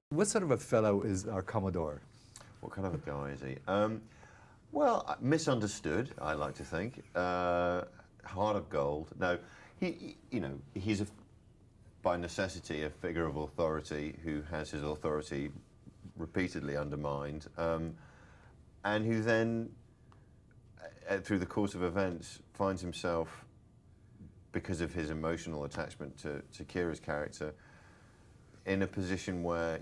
What sort of a fellow is our Commodore? What kind of a guy is he? Well, misunderstood, I like to think. Heart of gold. No, he's by necessity a figure of authority who has his authority repeatedly undermined, and who then, through the course of events, finds himself, because of his emotional attachment to Kira's character, in a position where,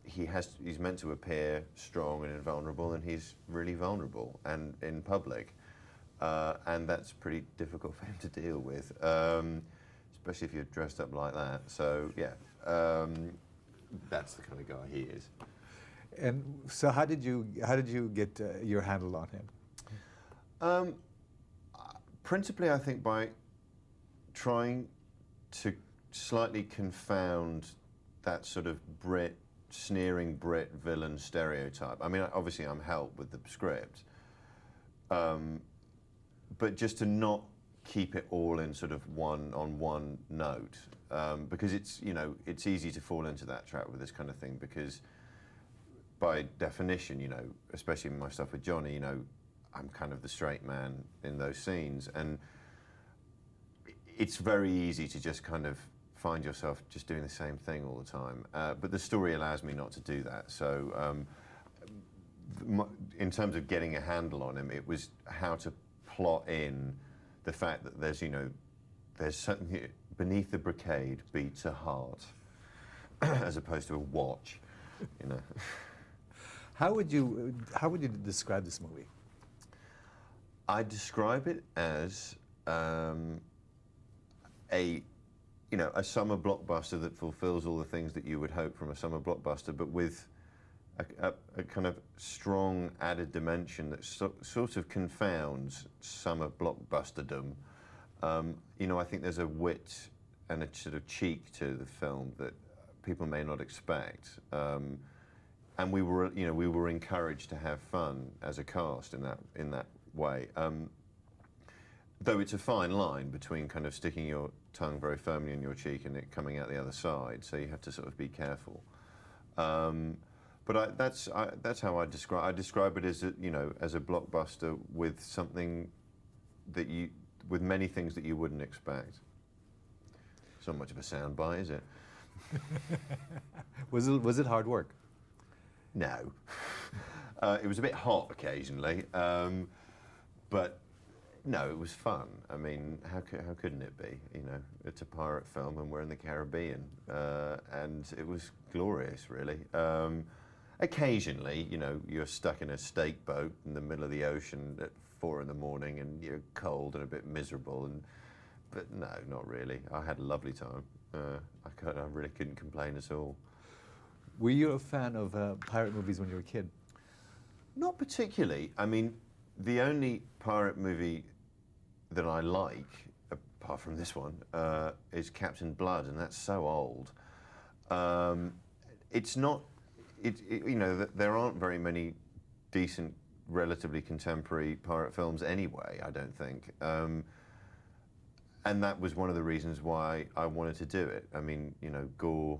he's meant to appear strong and invulnerable, and he's really vulnerable and in public, and that's pretty difficult for him to deal with, especially if you're dressed up like that. So yeah, that's the kind of guy he is. And so, how did you get your handle on him? Principally, I think by trying to slightly confound that sort of sneering Brit villain stereotype. I mean, obviously I'm helped with the script, but just to not keep it all in sort of one note, because it's easy to fall into that trap with this kind of thing, because by definition, especially in my stuff with Johnny, I'm kind of the straight man in those scenes, and it's very easy to just kind of find yourself just doing the same thing all the time. But the story allows me not to do that. So in terms of getting a handle on him, it was how to plot in the fact that there's something beneath the brocade beats a heart, as opposed to a watch, How would you describe this movie? I describe it as a summer blockbuster that fulfills all the things that you would hope from a summer blockbuster, but with a kind of strong added dimension that sort of confounds summer blockbusterdom. I think there's a wit and a sort of cheek to the film that people may not expect. And we were encouraged to have fun as a cast in that way. Though it's a fine line between kind of sticking your tongue very firmly in your cheek and it coming out the other side, so you have to sort of be careful. But that's how I describe it as as a blockbuster with something with many things that you wouldn't expect. It's not much of a soundbite, is it? Was it hard work? No. It was a bit hot occasionally, but no, it was fun. I mean, how couldn't it be? It's a pirate film and we're in the Caribbean, and it was glorious, really. Occasionally, you're stuck in a stake boat in the middle of the ocean at 4 in the morning and you're cold and a bit miserable, but no, not really. I had a lovely time. I really couldn't complain at all. Were you a fan of pirate movies when you were a kid? Not particularly. I mean, the only pirate movie that I like, apart from this one, is Captain Blood, and that's so old. It's not, there aren't very many decent, relatively contemporary pirate films anyway, I don't think. And that was one of the reasons why I wanted to do it. I mean, Gore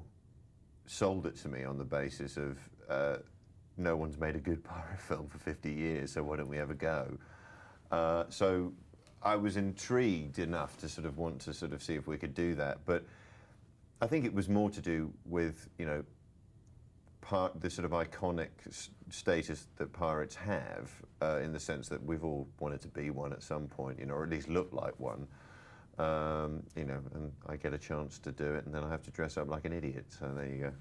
sold it to me on the basis of no one's made a good pirate film for 50 years, so why don't we have a go? So I was intrigued enough to sort of want to sort of see if we could do that, but I think it was more to do with, the sort of iconic status that pirates have, in the sense that we've all wanted to be one at some point, or at least look like one. And I get a chance to do it, and then I have to dress up like an idiot. So there you go.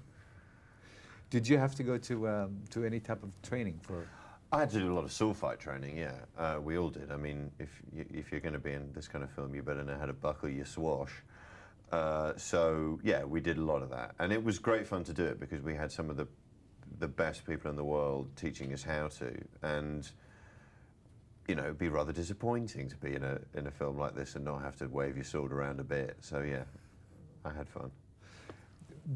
Did you have to go to any type of training for? I had to do a lot of sword fight training. Yeah, we all did. I mean, if you're going to be in this kind of film, you better know how to buckle your swash. So yeah, we did a lot of that, and it was great fun to do it because we had some of the best people in the world teaching us how to, and it'd be rather disappointing to be in a film like this and not have to wave your sword around a bit. So yeah, I had fun.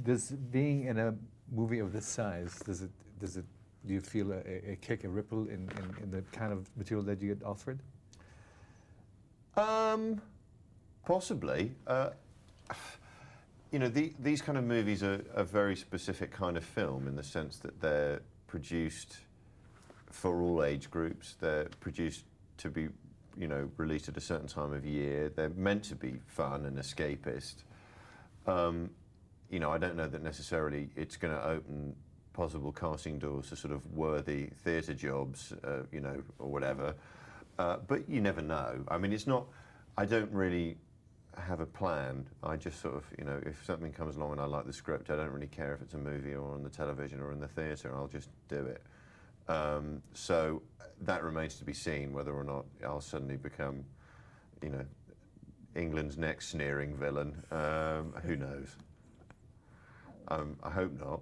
Does being in a movie of this size, do you feel a kick, a ripple in the kind of material that you get offered? Possibly. you know, these kind of movies are a very specific kind of film in the sense that they're produced for all age groups. They're produced to be, you know, released at a certain time of year. They're meant to be fun and escapist. You know, I don't know that necessarily it's going to open possible casting doors to sort of worthy theatre jobs, you know, or whatever. But you never know. I mean, it's not. I don't really have a plan. I just sort of, you know, if something comes along and I like the script, I don't really care if it's a movie or on the television or in the theatre. I'll just do it. So that remains to be seen whether or not I'll suddenly become, you know, England's next sneering villain. Who knows? I hope not.